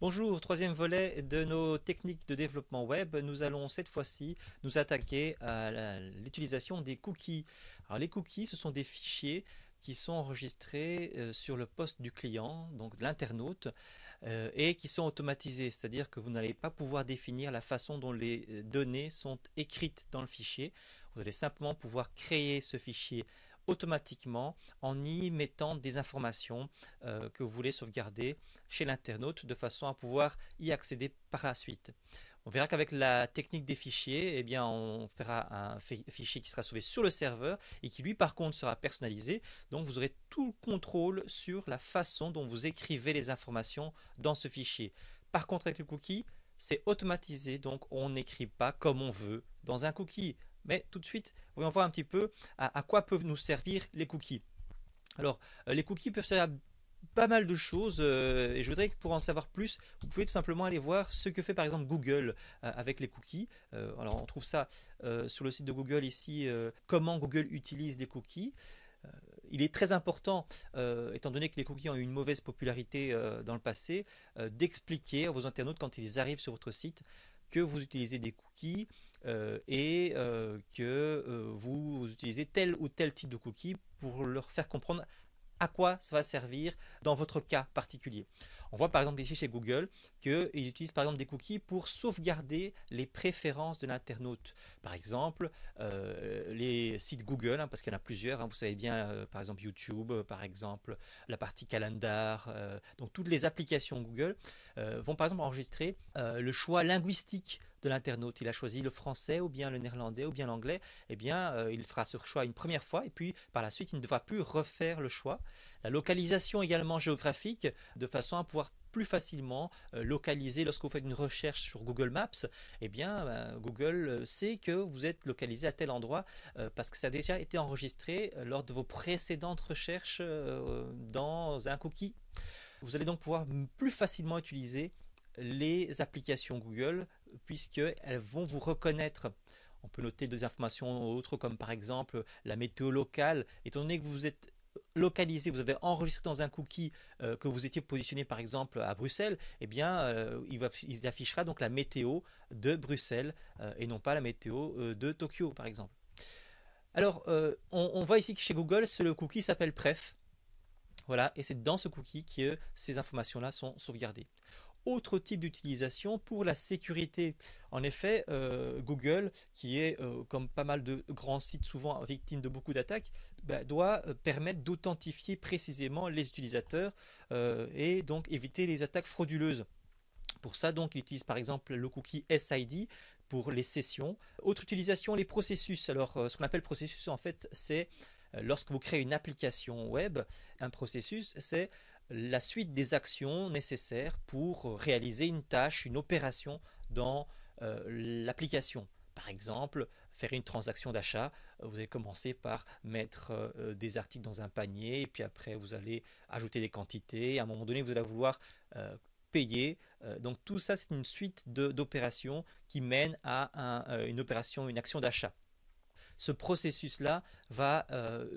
Bonjour, troisième volet de nos techniques de développement web. Nous allons cette fois-ci nous attaquer à l'utilisation des cookies. Alors les cookies, ce sont des fichiers qui sont enregistrés sur le poste du client, donc de l'internaute, et qui sont automatisés, c'est-à-dire que vous n'allez pas pouvoir définir la façon dont les données sont écrites dans le fichier. Vous allez simplement pouvoir créer ce fichier automatiquement en y mettant des informations que vous voulez sauvegarder chez l'internaute de façon à pouvoir y accéder par la suite. On verra qu'avec la technique des fichiers, eh bien, on fera un fichier qui sera sauvé sur le serveur et qui lui par contre sera personnalisé. Donc vous aurez tout le contrôle sur la façon dont vous écrivez les informations dans ce fichier. Par contre avec le cookie, c'est automatisé, donc on n'écrit pas comme on veut dans un cookie. Mais tout de suite, on va voir un petit peu à quoi peuvent nous servir les cookies. Alors, les cookies peuvent servir à pas mal de choses et je voudrais que pour en savoir plus, vous pouvez tout simplement aller voir ce que fait par exemple Google avec les cookies. Alors, on trouve ça sur le site de Google ici, comment Google utilise les cookies. Il est très important, étant donné que les cookies ont eu une mauvaise popularité dans le passé, d'expliquer à vos internautes quand ils arrivent sur votre site que vous utilisez des cookies que vous utilisez tel ou tel type de cookies pour leur faire comprendre à quoi ça va servir dans votre cas particulier. On voit par exemple ici chez Google qu'ils utilisent par exemple des cookies pour sauvegarder les préférences de l'internaute. Par exemple, les sites Google, parce qu'il y en a plusieurs, vous savez bien, par exemple YouTube, par exemple la partie calendar, donc toutes les applications Google vont par exemple enregistrer le choix linguistique de l'internaute. Il a choisi le français ou bien le néerlandais ou bien l'anglais, eh bien il fera ce choix une première fois et puis par la suite il ne devra plus refaire le choix. La localisation également géographique de façon à pouvoir plus facilement localiser lorsque vous faites une recherche sur Google Maps, eh bien Google sait que vous êtes localisé à tel endroit parce que ça a déjà été enregistré lors de vos précédentes recherches dans un cookie. Vous allez donc pouvoir plus facilement utiliser les applications Google puisqu'elles vont vous reconnaître. On peut noter des informations autres comme par exemple la météo locale. Étant donné que vous êtes localisé, vous avez enregistré dans un cookie que vous étiez positionné par exemple à Bruxelles, eh bien il affichera donc la météo de Bruxelles et non pas la météo de Tokyo par exemple. Alors on voit ici que chez Google, le cookie s'appelle Pref. Voilà, et c'est dans ce cookie que ces informations-là sont sauvegardées. Autre type d'utilisation pour la sécurité. En effet, Google, qui est comme pas mal de grands sites souvent victimes de beaucoup d'attaques, doit permettre d'authentifier précisément les utilisateurs et donc éviter les attaques frauduleuses. Pour ça, donc, il utilise par exemple le cookie SID pour les sessions. Autre utilisation, les processus. Alors, ce qu'on appelle processus, en fait, c'est lorsque vous créez une application web, un processus, c'est la suite des actions nécessaires pour réaliser une tâche, une opération dans l'application. Par exemple, faire une transaction d'achat, vous allez commencer par mettre des articles dans un panier, et puis après vous allez ajouter des quantités. À un moment donné, vous allez vouloir payer. Donc tout ça, c'est une suite d'opérations qui mènent à une opération, une action d'achat. Ce processus-là va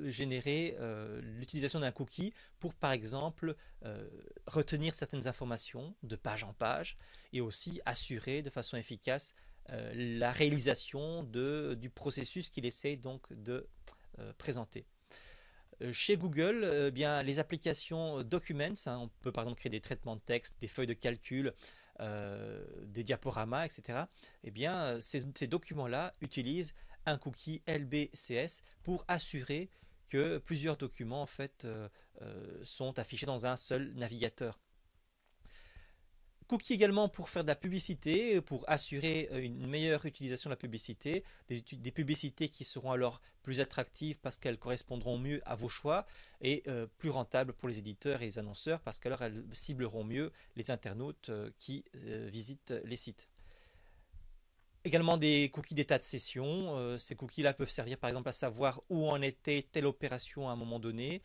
générer l'utilisation d'un cookie pour, par exemple, retenir certaines informations de page en page et aussi assurer de façon efficace la réalisation du processus qu'il essaie donc de présenter. Chez Google, bien, les applications Documents, on peut par exemple créer des traitements de texte, des feuilles de calcul, des diaporamas, etc. Eh bien, ces documents-là utilisent un cookie LBCS pour assurer que plusieurs documents en fait sont affichés dans un seul navigateur. Cookie également pour faire de la publicité, pour assurer une meilleure utilisation de la publicité, des publicités qui seront alors plus attractives parce qu'elles correspondront mieux à vos choix et plus rentables pour les éditeurs et les annonceurs parce qu'alors elles cibleront mieux les internautes qui visitent les sites. Également des cookies d'état de session. Ces cookies-là peuvent servir par exemple à savoir où en était telle opération à un moment donné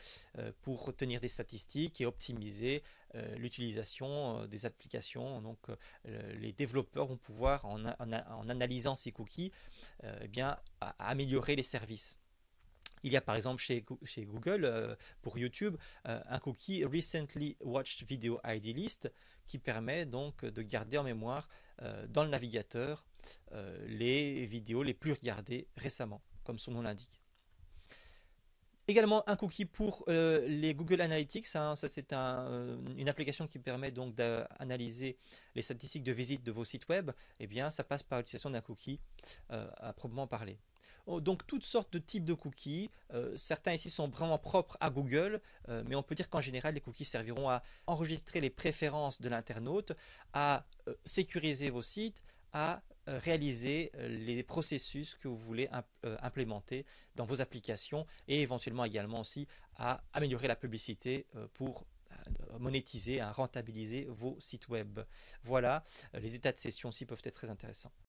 pour retenir des statistiques et optimiser l'utilisation des applications. Donc les développeurs vont pouvoir, en analysant ces cookies, eh bien, améliorer les services. Il y a par exemple chez Google, pour YouTube, un cookie Recently Watched Video ID List qui permet donc de garder en mémoire dans le navigateur les vidéos les plus regardées récemment, comme son nom l'indique. Également un cookie pour les Google Analytics, hein. Ça c'est une application qui permet donc d'analyser les statistiques de visite de vos sites web. Eh bien ça passe par l'utilisation d'un cookie à proprement parler. Donc toutes sortes de types de cookies, certains ici sont vraiment propres à Google, mais on peut dire qu'en général les cookies serviront à enregistrer les préférences de l'internaute, à sécuriser vos sites, à réaliser les processus que vous voulez implémenter dans vos applications et éventuellement également aussi à améliorer la publicité pour monétiser, rentabiliser vos sites web. Voilà, les états de session aussi peuvent être très intéressants.